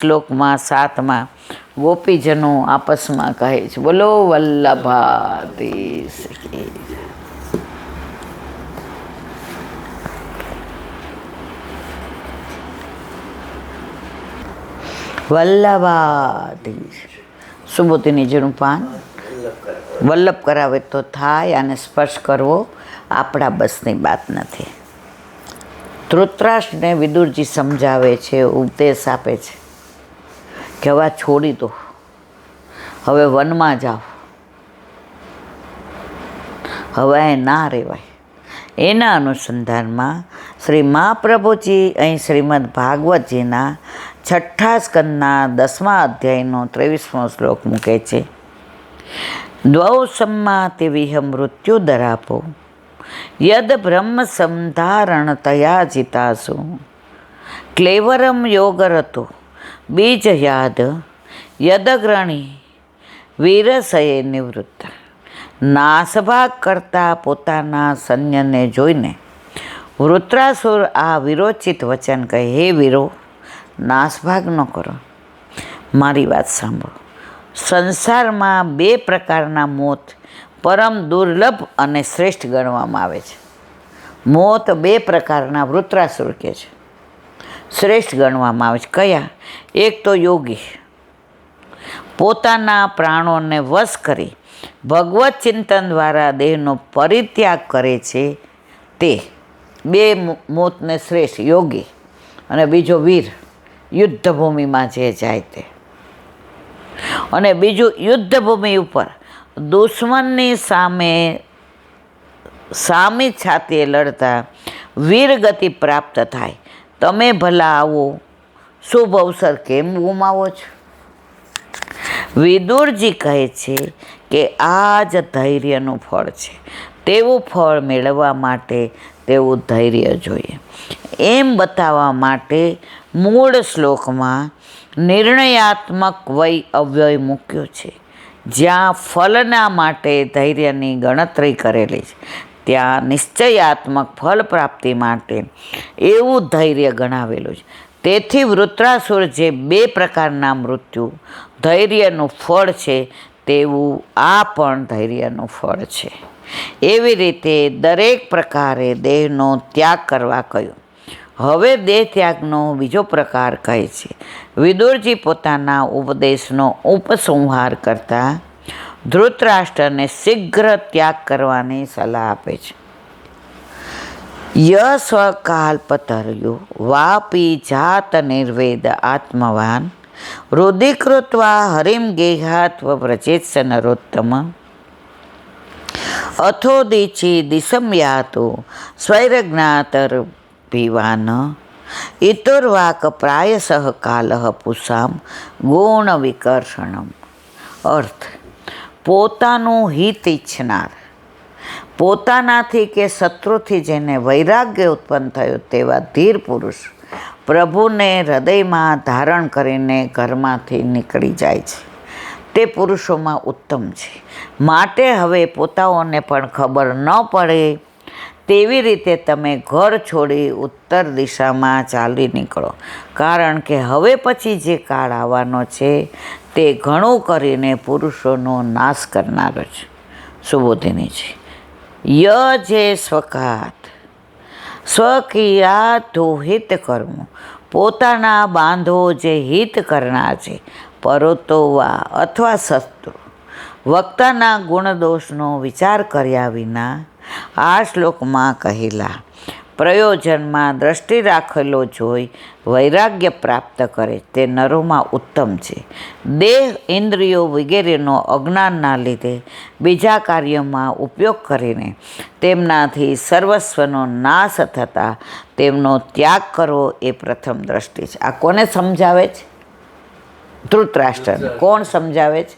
શ્લોકમાં 7માં ગોપીજનો આપસમાં કહે છે, બોલો વલ્લભાધીશ કી જય. વલ્લભાધીશ. સુબોધીનીજીનું પાન વલ્લભ કરાવે તો થાય, અને સ્પર્શ કરવો આપણા બસની વાત નથી. ધૃતરાષ્ટ્રને વિદુરજી સમજાવે છે, ઉપદેશ આપે છે કે હવે છોડી દો, હવે વનમાં જાઓ, હવે ના રહેવાય. એના અનુસંધાનમાં શ્રી મહાપ્રભુજી અહીં શ્રીમદ ભાગવતજીના 6ઠ્ઠા સ્કંદના 10મા અધ્યાયનો 23મો શ્લોક મૂકે છે. દ્વૌ સંમાતિ વિહ મૃત્યુ દરાપો યદ બ્રહ્મ સંધારણ તયા જીતાસુ ક્લેવરમ યોગરતો બીજ યાદ યદગ્રણી વીરસયે નિવૃત્ત. નાસભાગ કરતા પોતાના સૈન્યને જોઈને વૃત્રાસુર આ વિરોચિત વચન કહે, હે વીરો, નાસભાગ ન કરો, મારી વાત સાંભળો. સંસારમાં 2 પ્રકારના મોત પરમ દુર્લભ અને શ્રેષ્ઠ ગણવામાં આવે છે. મોત 2 પ્રકારના વૃત્રાસુર કહે છે, શ્રેષ્ઠ ગણવામાં આવે છે. કયા? એક તો યોગી, પોતાના પ્રાણોને વશ કરી ભગવત ચિંતન દ્વારા દેહનો પરિત્યાગ કરે છે, તે 2 મોતને શ્રેષ્ઠ, યોગી. અને બીજો વીર, યુદ્ધભૂમિમાં જે જાય તે. અને બીજું, યુદ્ધભૂમિ ઉપર દુશ્મનની સામી છાતીએ લડતા વીરગતિ પ્રાપ્ત થાય. તમે ભલા આવો શુભ અવસર કેમ ગુમાવો છો? વિદુરજી કહે છે કે આ જ ધૈર્યનું ફળ છે. તેવું ફળ મેળવવા માટે તેવું ધૈર્ય જોઈએ. એમ બતાવવા માટે મૂળ શ્લોકમાં નિર્ણયાત્મક વય અવ્યય મૂક્યો છે. જ્યાં ફલના માટે ધૈર્યની ગણતરી કરેલી છે, ત્યાં નિશ્ચયાત્મક ફલ પ્રાપ્તિ માટે એવું ધૈર્ય ગણાવેલું છે. તેથી વૃત્રાસુર જે 2 પ્રકારના મૃત્યુ ધૈર્યનું ફળ છે, તેવું આ પણ ધૈર્યનું ફળ છે. એવી રીતે દરેક પ્રકારે દેહનો ત્યાગ કરવા કહ્યું. હવે દેહ ત્યાગનો બીજો પ્રકાર કહે છે. વિદુરજી પોતાના ઉપદેશનો ઉપસંહાર કરતા ધૃતરાષ્ટ્રને શીઘ્ર ત્યાગ કરવાની સલાહ આપે છે. ય સ્વકાલ્પતર્યો વાપી જાત નિર્વેદ આત્મવાન રૂદીકૃત્વા હરિમ ગેહાત્વ વ્રજેત્સ નરોત્તમ અથોદીચી દિશમ યાતો સ્વૈરજ્ઞાતર પીવાન ઇતુર્વાક પ્રાયસઃ કાલઃ પુષામ ગુણ વિકર્ષણમ. અર્થ: પોતાનું હિત ઈચ્છનાર, પોતાનાથી કે શત્રુથી જેને વૈરાગ્ય ઉત્પન્ન થયો તેવા ધીર પુરુષ પ્રભુને હૃદયમાં ધારણ કરીને ઘરમાંથી નીકળી જાય છે. તે પુરુષોમાં ઉત્તમ છે. માટે હવે પોતાઓને પણ ખબર ન પડે તેવી રીતે તમે ઘર છોડી ઉત્તર દિશામાં ચાલી નીકળો, કારણ કે હવે પછી જે કાળ આવવાનો છે તે ઘણું કરીને પુરુષોનો નાશ કરનારો છે. સુબોધિનીજી. ય જે સ્વકાત સ્વકિયાતો હિત કર્મ, પોતાના બાંધો જે હિત કરનાર છે, પરોતો વા અથવા શત્રુ. વક્તાના ગુણદોષનો વિચાર કર્યા વિના આ શ્લોકમાં કહેલા પ્રયોજનમાં દ્રષ્ટિ રાખેલો જોઈ વૈરાગ્ય પ્રાપ્ત કરે તે નરોમાં ઉત્તમ છે. દેહ, ઇન્દ્રિયો વગેરેનો અજ્ઞાનના લીધે બીજા કાર્યોમાં ઉપયોગ કરીને તેમનાથી સર્વસ્વનો નાશ થતાં તેમનો ત્યાગ કરવો એ પ્રથમ દ્રષ્ટિ છે. આ કોને સમજાવે છે? ધૃતરાષ્ટ્રને. કોણ સમજાવે છે?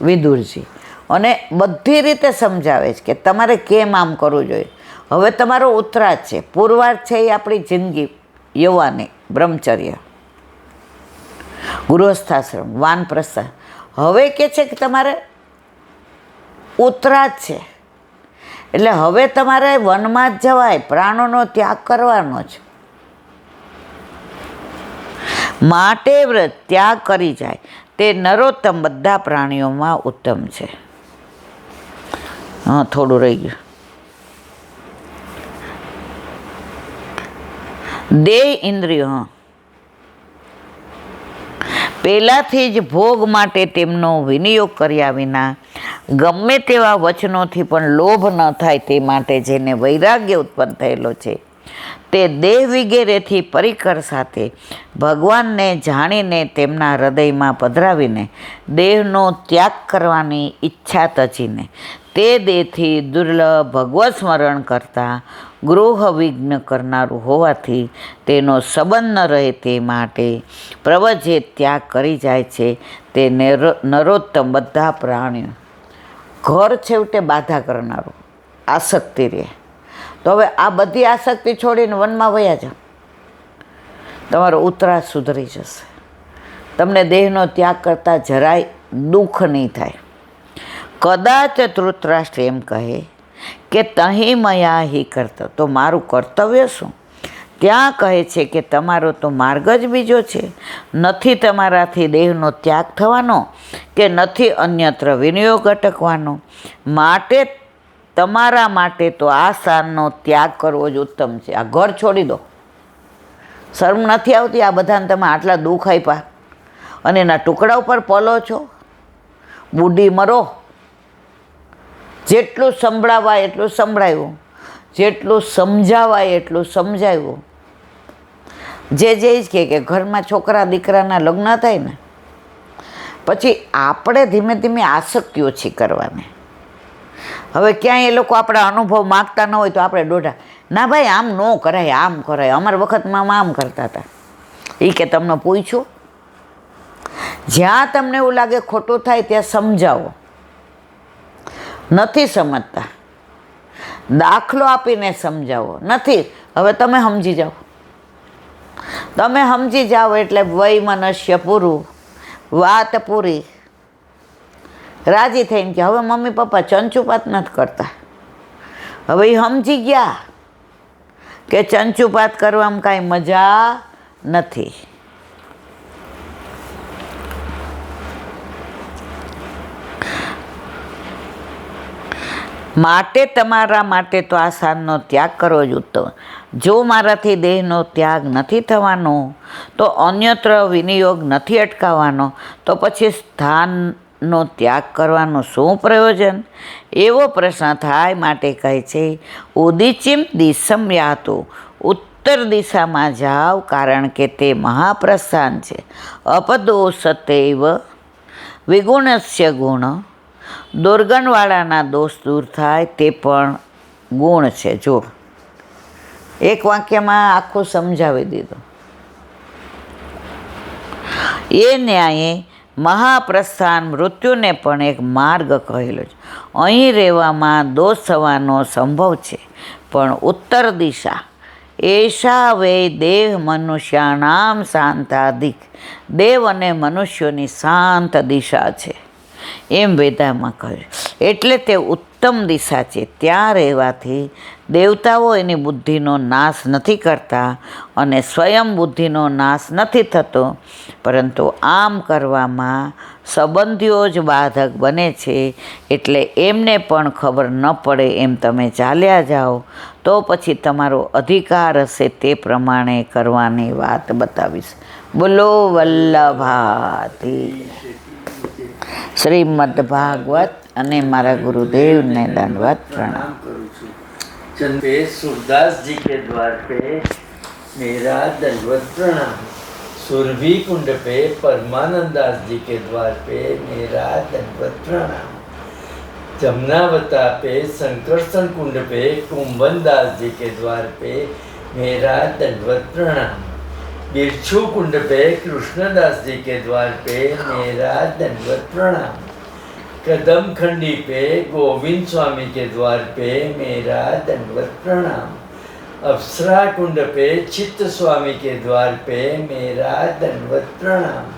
વિદુરજી. અને બધી રીતે સમજાવે છે કે તમારે કેમ આમ કરવું જોઈએ. હવે તમારો ઉત્તરાર્ધ છે, પૂર્વાર્ધ છે એ આપણી જિંદગી, યૌવાની, બ્રહ્મચર્ય, ગૃહસ્થાશ્રમ, વાનપ્રસ્થાન. હવે કે છે કે તમારે ઉત્તરાર્ધ છે, એટલે હવે તમારે વનમાં જ જવાય, પ્રાણોનો ત્યાગ કરવાનો છે. માટે વ્રત ત્યાગ કરી જાય તે નરોત્તમ બધા પ્રાણીઓમાં ઉત્તમ છે. થોડું રહી ગયું. દેહ ઇન્દ્રિયો પહેલાંથી જ ભોગ માટે તેમનો વિનિયોગ કર્યા વિના ગમે તેવા વચનોથી પણ લોભ ન થાય તે માટે જેને વૈરાગ્ય ઉત્પન્ન થયેલો છે તે દેહ વગેરેથી પરિકર સાથે ભગવાનને જાણીને તેમના હૃદયમાં પધરાવીને દેહનો ત્યાગ કરવાની ઈચ્છા તજીને તે દેહથી દુર્લભ ભગવત સ્મરણ કરતાં ગૃહ વિઘ્ન કરનારું હોવાથી તેનો સંબંધ ન રહે તે માટે પ્રવજે ત્યાગ કરી જાય છે તે નરોત્તમ બધા પ્રાણીઓ. ઘર છેવટે બાધા કરનારું આસક્તિ રહે. તો હવે આ બધી આસક્તિ છોડીને વનમાં વયા જાઓ, તમારો ઉતરાસ સુધરી જશે. તમને દેહનો ત્યાગ કરતાં જરાય દુઃખ નહીં થાય. કદાચ ધૃતરાષ્ટ્ર એમ કહે કે તહીં મયા હિ કર્તવ્ય, તો મારું કર્તવ્ય શું? ત્યાં કહે છે કે તમારો તો માર્ગ જ બીજો છે. નથી તમારાથી દેહનો ત્યાગ થવાનો કે નથી અન્યત્ર વિનિયોગ અટકવાનો. માટે તમારા માટે તો આ સારનો ત્યાગ કરવો જ ઉત્તમ છે. આ ઘર છોડી દો. શરમ નથી આવતી આ બધાને તમે આટલા દુઃખ આપ્યા અને એના ટુકડા ઉપર પલો છો? બુઢી મરો. જેટલું સંભળાવાય એટલું સંભળાવ્યું, જેટલું સમજાવાય એટલું સમજાવ્યું. જે જ કે ઘરમાં છોકરા દીકરાના લગ્ન થાય ને પછી આપણે ધીમે ધીમે આસક્તિ ઓછી કરવાની. હવે ક્યાંય એ લોકો આપણા અનુભવ માગતા ન હોય તો આપણે દોઢા, ના ભાઈ આમ ન કરાય, આમ કરાય, અમારા વખતમાં આમ કરતા હતા. એ કે તમને પૂછ્યું? જ્યાં તમને એવું લાગે ખોટું થાય ત્યાં સમજાવો. નથી સમજતા, દાખલો આપીને સમજાવો. નથી, હવે તમે સમજી જાઓ. તમે સમજી જાઓ એટલે વય મનુષ્ય પૂરું, વાત પૂરી. રાજી થઈને કે હવે મમ્મી પપ્પા ચંચુપાત નથી કરતા. હવે એ સમજી ગયા કે ચંચુપાત કરવામાં કાંઈ મજા નથી. માટે તમારા માટે તો આ સારનો ત્યાગ કરવો જ ઉત્તમ. જો મારાથી દેહનો ત્યાગ નથી થવાનો તો અન્યત્ર વિનિયોગ નથી અટકાવવાનો તો પછી સ્થાનનો ત્યાગ કરવાનો શું પ્રયોજન? એવો પ્રશ્ન થાય. માટે કહે છે ઉદિચિમ દિશમ યાતો, ઉત્તર દિશામાં જાઓ કારણ કે તે મહાપ્રસ્થાન છે. અપદોષતૈવ વિગુણસ્ય ગુણ, દુર્ગણવાળાના દોષ દૂર થાય તે પણ ગુણ છે. જો એક વાક્યમાં આખું સમજાવી દીધું. એ ન્યાયે મહાપ્રસ્થાન મૃત્યુને પણ એક માર્ગ કહેલો છે. અહીં રહેવામાં દોષ થવાનો સંભવ છે પણ ઉત્તર દિશા એશા વે દેવ મનુષ્યાનામ શાંતાધિક, દેવ અને મનુષ્યોની શાંત દિશા છે એમ વેદામાં કહ્યું. એટલે તે ઉત્તમ દિશા છે. ત્યાં રહેવાથી દેવતાઓ એની બુદ્ધિનો નાશ નથી કરતા અને સ્વયં બુદ્ધિનો નાશ નથી થતો, પરંતુ આમ કરવામાં સંબંધીઓ જ બાધક બને છે. એટલે એમને પણ ખબર ન પડે એમ તમે ચાલ્યા જાઓ તો પછી તમારો અધિકાર હશે તે પ્રમાણે કરવાની વાત બતાવીશ. બોલો વલ્લભાથી. શ્રીમદ ભાગવત અને મારા गुरुदेव ने दंडवत प्रणाम करूँ छूँ. चंदे सूरदास जी के द्वार पे मेरा दंडवत प्रणाम. सुरभि कुंड पे परमानंदास जी के द्वार पे मेरा दंडवत प्रणाम. जमुनावता पे संकर्षण कुंड पे कुंभनदास जी के द्वार पे मेरा दंडवत प्रणाम. बिरछू कुंड पे कृष्णदास जी के द्वार पे मेरा दंडवत प्रणाम. कदम खंडी पे गोविंद स्वामी के द्वार पे मेरा दंडवत प्रणाम. अप्सरा कुंड पे चित्त स्वामी के द्वार पे मेरा दंडवत प्रणाम.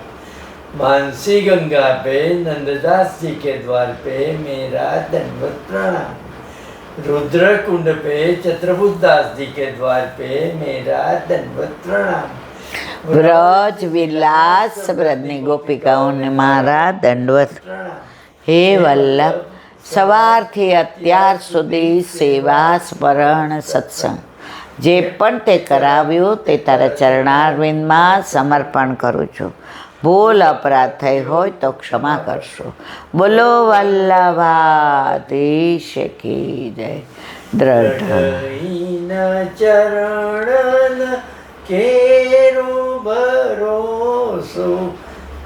मानसी गंगा पे नंददास जी के द्वार पे मेरा दंडवत प्रणाम. रुद्र कुंड पे चतुर्भुजदास जी के द्वार पे मेरा दंडवत प्रणाम. વ્રજ વિલાસ વ્રજની ગોપિકાઓને મારા દંડવત. પ્રણામ. હે વલ્લભ, સવારથી અત્યાર સુધી સેવા સ્મરણ સત્સંગ જે પણ તે કરાવ્યું તે તારા ચરણારવિંદમાં સમર્પણ કરું છું. ભૂલ અપરાધ થઈ હોય તો ક્ષમા કરશો. બોલો વલ્લભાધીશ કી જય. દ્રઢ દ્રઢઈન ચરણ કેરો ભરોસો,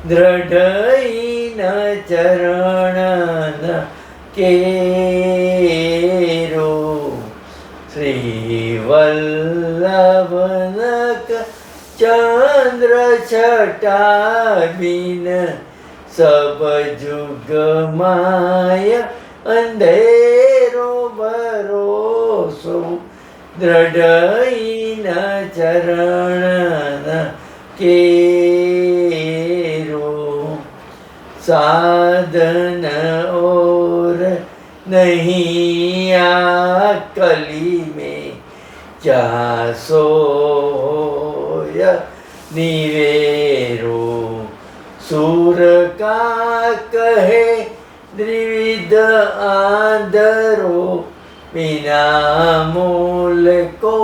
દ્રઢઈન ચરણ કેરો. શ્રી વલ્લભનક ચંદ્ર છટાબીન, સબ જુગ માય અંધેરો ભરોસો, દ્રઢઈન ચરણ કેરો. સાધન ઓર નહીં આ કલી में, જાસો નિવેરો. સુર કા કહે દ્વિવિધ આંધરો, बिना मूल को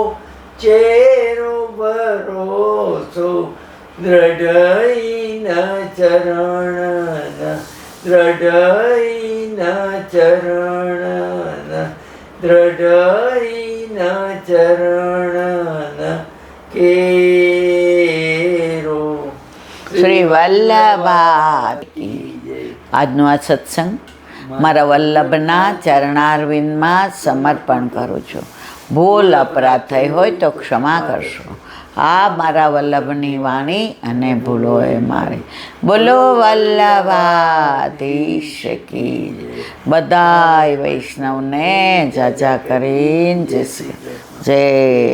चेरो भरोसो, દ્રઢઈન ચરણ, દ્રઢઈન ચરણ, દ્રઢઈન ચરણ કેરો. શ્રી વલ્લભા કી જય. આજનો આ સત્સંગ મારા વલ્લભના ચરણારવિંદમાં સમર્પણ કરું છું. ભૂલ અપરાધ થઈ હોય તો ક્ષમા કરશો. આ મારા વલ્લભની વાણી અને ભૂલો એ મારી. બોલો વલ્લભાધીશ કી જય. બધાય વૈષ્ણવને જાજા કરીને જય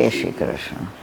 શ્રી કૃષ્ણ.